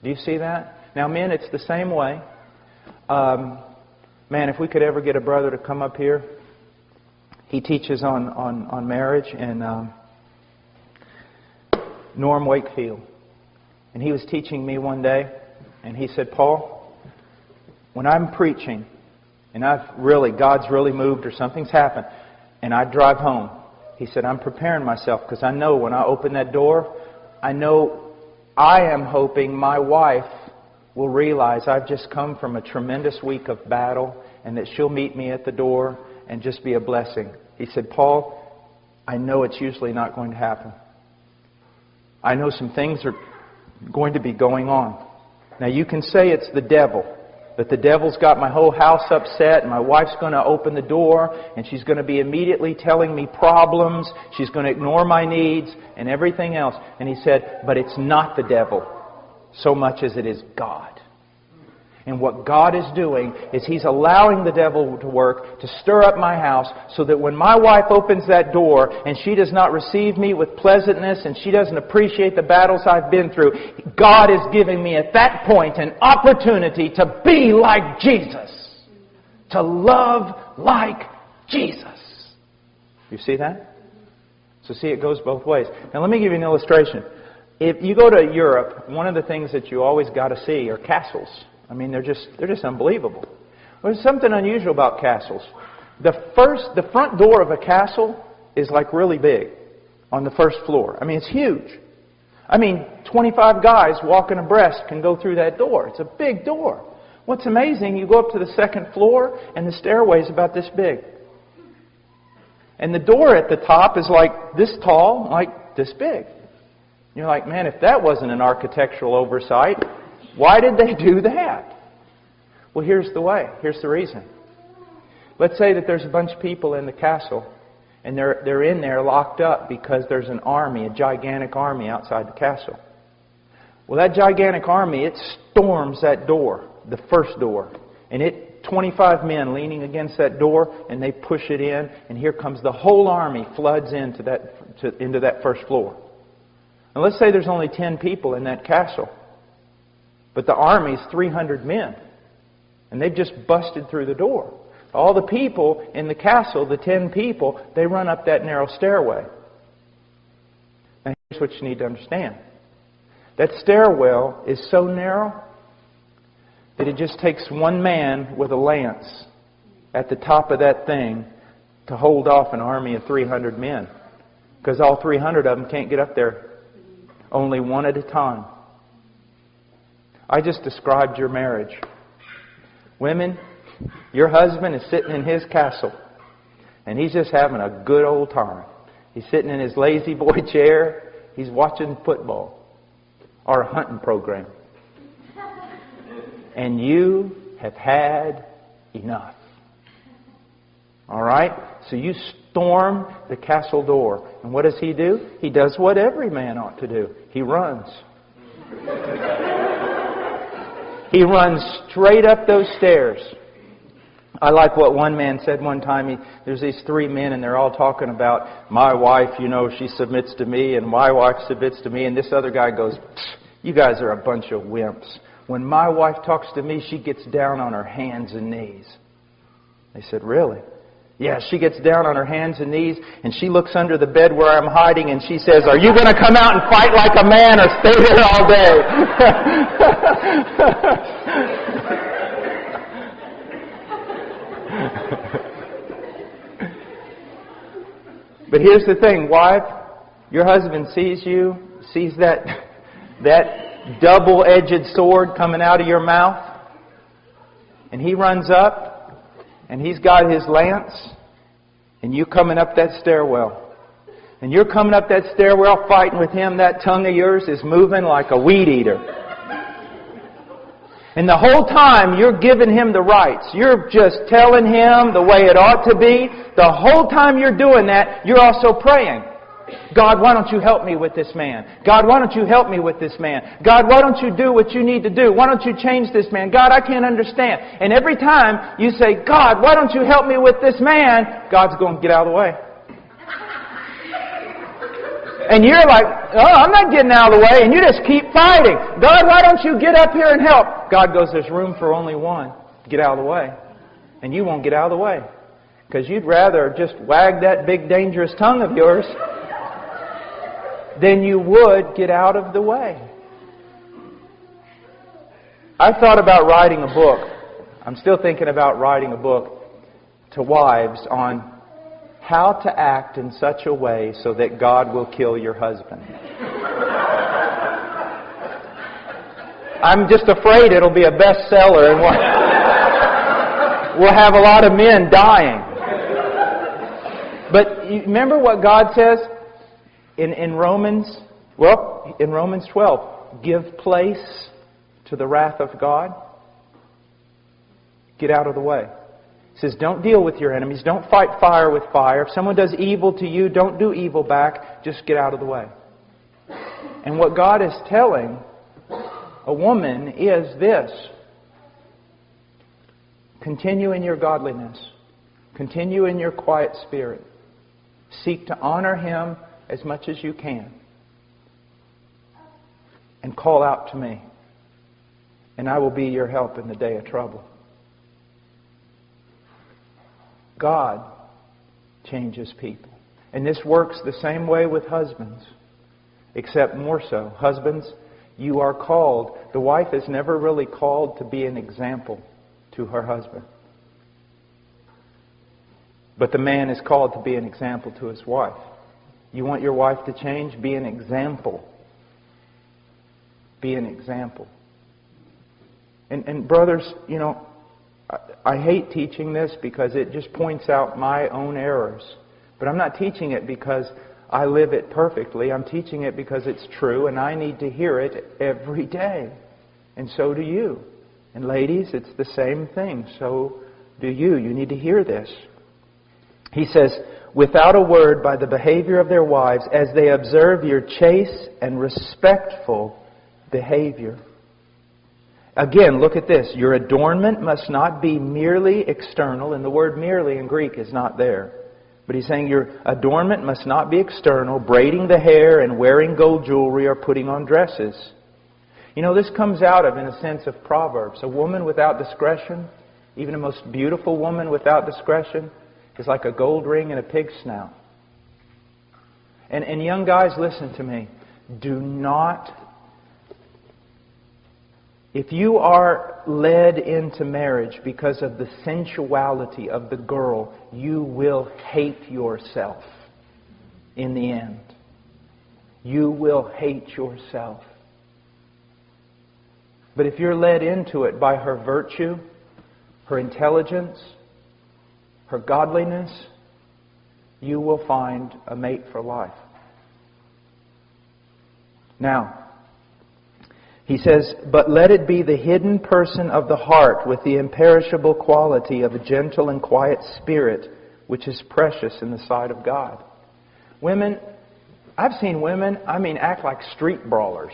Do you see that? Now, men, it's the same way. Man, if we could ever get a brother to come up here. He teaches on marriage in Norm Wakefield. And he was teaching me one day, and he said, Paul, when I'm preaching, and God's really moved or something's happened, and I drive home, he said, I'm preparing myself because I know when I open that door, I know I am hoping my wife will realize I've just come from a tremendous week of battle and that she'll meet me at the door and just be a blessing. He said, Paul, I know it's usually not going to happen. I know some things are going to be going on. Now you can say it's the devil, that the devil's got my whole house upset and my wife's going to open the door and she's going to be immediately telling me problems. She's going to ignore my needs and everything else. And he said, but it's not the devil so much as it is God. And what God is doing is He's allowing the devil to work to stir up my house so that when my wife opens that door and she does not receive me with pleasantness and she doesn't appreciate the battles I've been through, God is giving me at that point an opportunity to be like Jesus. To love like Jesus. You see that? So see, it goes both ways. Now let me give you an illustration. If you go to Europe, one of the things that you always got to see are castles. I mean, they're just unbelievable. There's something unusual about castles. The front door of a castle is like really big on the first floor. I mean, it's huge. I mean, 25 guys walking abreast can go through that door. It's a big door. What's amazing, you go up to the second floor and the stairway is about this big. And the door at the top is like this tall, like this big. You're like, man, if that wasn't an architectural oversight, why did they do that? Well, here's the way. Here's the reason. Let's say that there's a bunch of people in the castle, and they're in there locked up because there's an army, a gigantic army outside the castle. Well, that gigantic army, it storms that door, the first door, and 25 men leaning against that door, and they push it in, and here comes the whole army, floods into that first floor. And let's say there's only 10 people in that castle. But the army's 300 men. And they've just busted through the door. All the people in the castle, the 10 people, they run up that narrow stairway. Now here's what you need to understand. That stairwell is so narrow that it just takes one man with a lance at the top of that thing to hold off an army of 300 men. Because all 300 of them can't get up there. Only one at a time. I just described your marriage. Women, your husband is sitting in his castle, and he's just having a good old time. He's sitting in his lazy boy chair. He's watching football or a hunting program. And you have had enough. All right? So you storm the castle door. And what does he do? He does what every man ought to do. He runs. He runs straight up those stairs. I like what one man said one time. There's these 3 men and they're all talking about, my wife, she submits to me, and my wife submits to me. And this other guy goes, you guys are a bunch of wimps. When my wife talks to me, she gets down on her hands and knees. They said, really? Yeah, she gets down on her hands and knees and she looks under the bed where I'm hiding and she says, are you going to come out and fight like a man or stay there all day? But here's the thing, wife. Your husband sees you, sees that double-edged sword coming out of your mouth, and he runs up, and he's got his lance, and you coming up that stairwell. And you're coming up that stairwell fighting with him. That tongue of yours is moving like a weed eater. And the whole time you're giving him the rights. You're just telling him the way it ought to be. The whole time you're doing that, you're also praying. God, why don't you help me with this man? God, why don't you help me with this man? God, why don't you do what you need to do? Why don't you change this man? God, I can't understand. And every time you say, God, why don't you help me with this man? God's going to get out of the way. And you're like, oh, I'm not getting out of the way. And you just keep fighting. God, why don't you get up here and help? God goes, there's room for only one. Get out of the way. And you won't get out of the way. Because you'd rather just wag that big dangerous tongue of yours than you would get out of the way. I thought about writing a book. I'm still thinking about writing a book to wives on how to act in such a way so that God will kill your husband. I'm just afraid it'll be a bestseller and we'll have a lot of men dying. But you remember what God says in Romans? Well, in Romans 12, give place to the wrath of God. Get out of the way. It says, don't deal with your enemies. Don't fight fire with fire. If someone does evil to you, don't do evil back. Just get out of the way. And what God is telling a woman is this. Continue in your godliness. Continue in your quiet spirit. Seek to honor Him as much as you can. And call out to me. And I will be your help in the day of trouble. God changes people. And this works the same way with husbands, except more so. Husbands, you are called. The wife is never really called to be an example to her husband. But the man is called to be an example to his wife. You want your wife to change? Be an example. Be an example. And brothers, you know, I hate teaching this because it just points out my own errors. But I'm not teaching it because I live it perfectly. I'm teaching it because it's true and I need to hear it every day. And so do you. And ladies, it's the same thing. So do you. You need to hear this. He says, without a word by the behavior of their wives, as they observe your chaste and respectful behavior. Again, look at this. Your adornment must not be merely external. And the word merely in Greek is not there. But he's saying your adornment must not be external, braiding the hair and wearing gold jewelry or putting on dresses. You know, this comes out of, in a sense, of Proverbs. A woman without discretion, even a most beautiful woman without discretion, is like a gold ring in a pig's snout. And young guys, listen to me. Do not... If you are led into marriage because of the sensuality of the girl, you will hate yourself in the end. You will hate yourself. But if you're led into it by her virtue, her intelligence, her godliness, you will find a mate for life. Now, he says, but let it be the hidden person of the heart with the imperishable quality of a gentle and quiet spirit, which is precious in the sight of God. Women, I've seen women, act like street brawlers.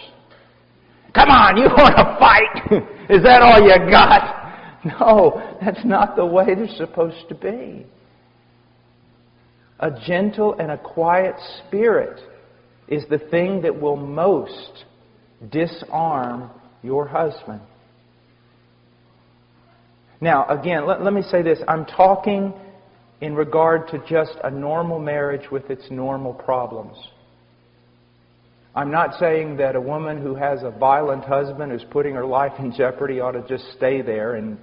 Come on, you want to fight? Is that all you got? No, that's not the way they're supposed to be. A gentle and a quiet spirit is the thing that will most disarm your husband. Now, again, let me say this. I'm talking in regard to just a normal marriage with its normal problems. I'm not saying that a woman who has a violent husband who's putting her life in jeopardy ought to just stay there and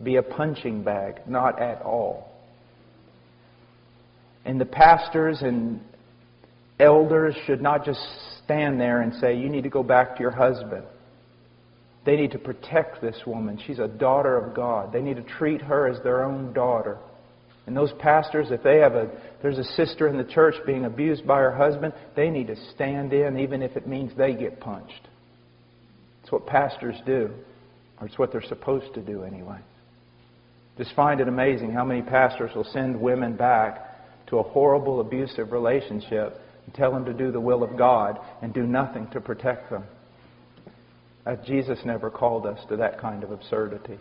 be a punching bag. Not at all. And the pastors and elders should not just stand there and say, you need to go back to your husband. They need to protect this woman. She's a daughter of God. They need to treat her as their own daughter. And those pastors, if there's a sister in the church being abused by her husband, they need to stand in even if it means they get punched. It's what pastors do. Or it's what they're supposed to do anyway. Just find it amazing how many pastors will send women back to a horrible, abusive relationship and tell them to do the will of God and do nothing to protect them. Jesus never called us to that kind of absurdity.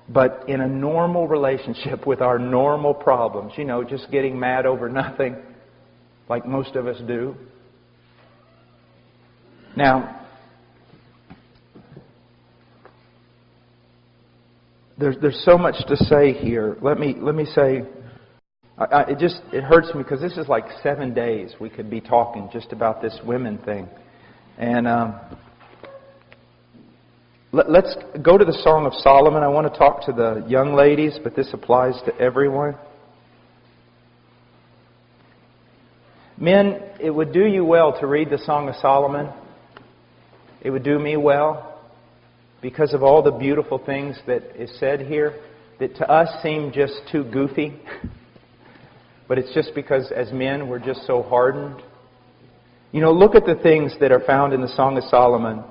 But in a normal relationship with our normal problems, just getting mad over nothing, like most of us do. Now, there's so much to say here. Let me say, it hurts me because this is like 7 days we could be talking just about this women thing. And let's go to the Song of Solomon. I want to talk to the young ladies, but this applies to everyone. Men, it would do you well to read the Song of Solomon. It would do me well because of all the beautiful things that is said here that to us seem just too goofy. But it's just because as men we're just so hardened. Look at the things that are found in the Song of Solomon.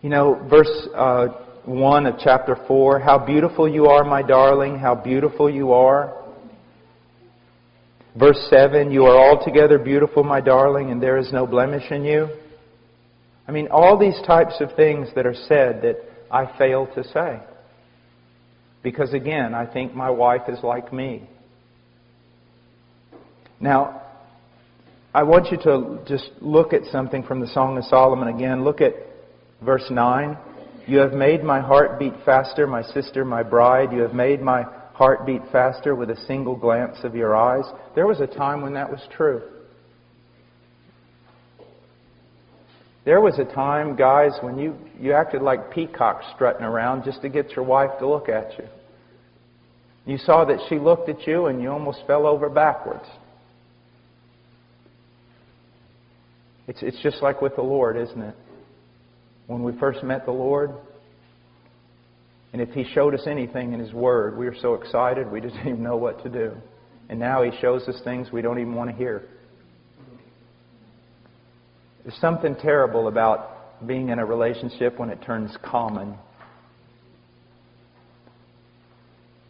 Verse 1 of chapter 4, how beautiful you are, my darling, how beautiful you are. Verse 7, you are altogether beautiful, my darling, and there is no blemish in you. All these types of things that are said that I fail to say. Because again, I think my wife is like me. Now, I want you to just look at something from the Song of Solomon again. Look at verse 9. You have made my heart beat faster, my sister, my bride. You have made my heart beat faster with a single glance of your eyes. There was a time when that was true. There was a time, guys, when you acted like peacocks strutting around just to get your wife to look at you. You saw that she looked at you and you almost fell over backwards. It's just like with the Lord, isn't it? When we first met the Lord, and if He showed us anything in His Word, we were so excited we didn't even know what to do. And now He shows us things we don't even want to hear. There's something terrible about being in a relationship when it turns common.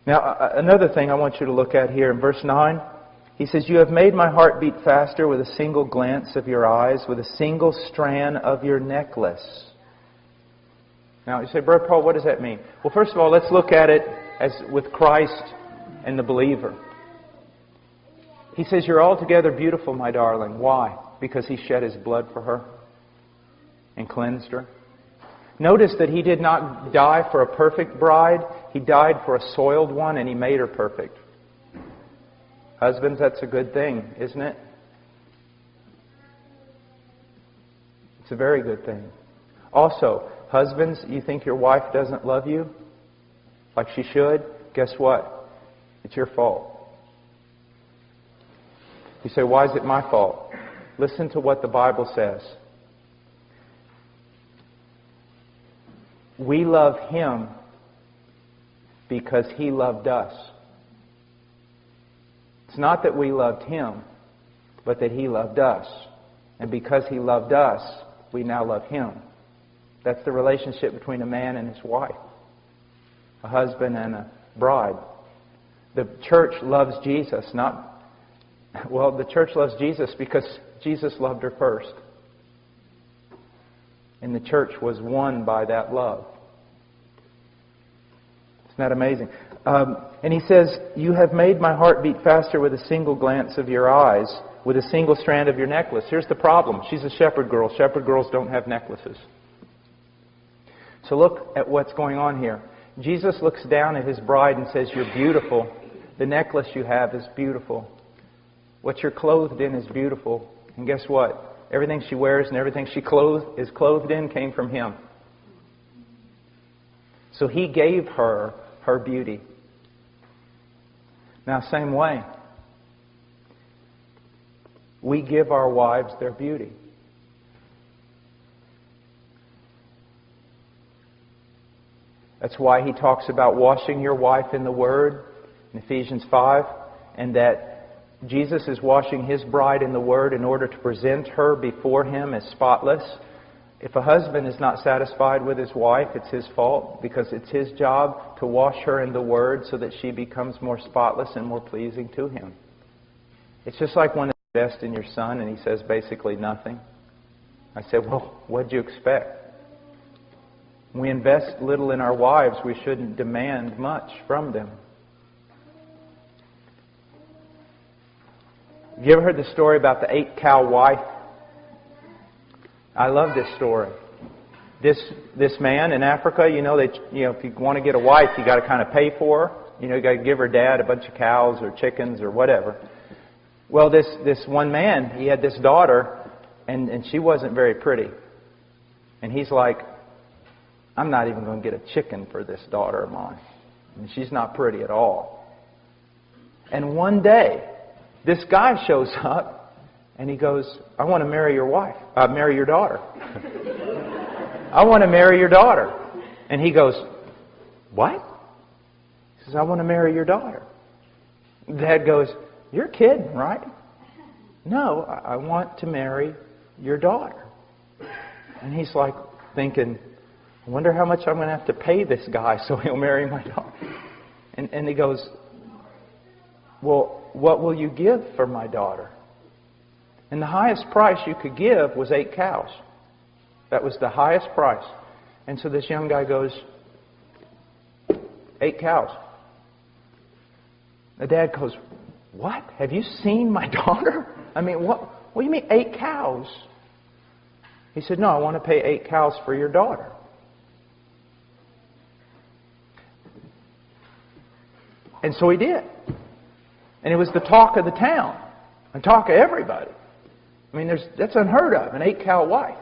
Now, another thing I want you to look at here in verse 9. He says, you have made my heart beat faster with a single glance of your eyes, with a single strand of your necklace. Now, you say, Brother Paul, what does that mean? Well, first of all, let's look at it as with Christ and the believer. He says, you're altogether beautiful, my darling. Why? Because He shed His blood for her and cleansed her. Notice that He did not die for a perfect bride. He died for a soiled one, and He made her perfect. Husbands, that's a good thing, isn't it? It's a very good thing. Also, husbands, you think your wife doesn't love you like she should? Guess what? It's your fault. You say, why is it my fault? Listen to what the Bible says. We love Him because He loved us. It's not that we loved Him, but that He loved us. And because He loved us, we now love Him. That's the relationship between a man and his wife. A husband and a bride. The church loves Jesus, the church loves Jesus because Jesus loved her first. And the church was won by that love. Isn't that amazing? And he says, you have made my heart beat faster with a single glance of your eyes, with a single strand of your necklace. Here's the problem. She's a shepherd girl. Shepherd girls don't have necklaces. So look at what's going on here. Jesus looks down at His bride and says, you're beautiful. The necklace you have is beautiful. What you're clothed in is beautiful. And guess what? Everything she wears and everything she is clothed in came from Him. So He gave her her beauty. Now, same way, we give our wives their beauty. That's why he talks about washing your wife in the Word in Ephesians 5, and that Jesus is washing His bride in the Word in order to present her before Him as spotless. If a husband is not satisfied with his wife, it's his fault, because it's his job to wash her in the Word so that she becomes more spotless and more pleasing to him. It's just like when you invest in your son and he says basically nothing. I said, well, what'd you expect? When we invest little in our wives, we shouldn't demand much from them. Have you ever heard the story about the 8-cow wife? I love this story. This man in Africa, if you want to get a wife, you got to kind of pay for her. You got to give her dad a bunch of cows or chickens or whatever. Well, this one man, he had this daughter, and she wasn't very pretty. And he's like, I'm not even going to get a chicken for this daughter of mine. And she's not pretty at all. And one day, this guy shows up, and he goes, I want to marry your wife. Marry your daughter. I want to marry your daughter. And he goes, what? He says, I want to marry your daughter. Dad goes, you're kidding, right? No, I want to marry your daughter. And he's like thinking, I wonder how much I'm going to have to pay this guy so he'll marry my daughter. And he goes, well, what will you give for my daughter? And the highest price you could give was 8 cows. That was the highest price. And so this young guy goes, 8 cows. The dad goes, what? Have you seen my daughter? I mean, what do you mean 8 cows? He said, no, I want to pay 8 cows for your daughter. And so he did. And it was the talk of the town. And talk of everybody. I mean, that's unheard of, an 8-cow wife.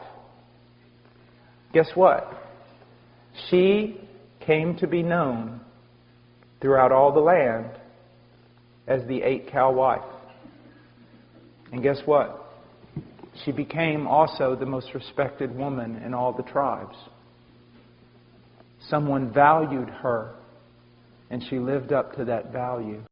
Guess what? She came to be known throughout all the land as the 8-cow wife. And guess what? She became also the most respected woman in all the tribes. Someone valued her, and she lived up to that value.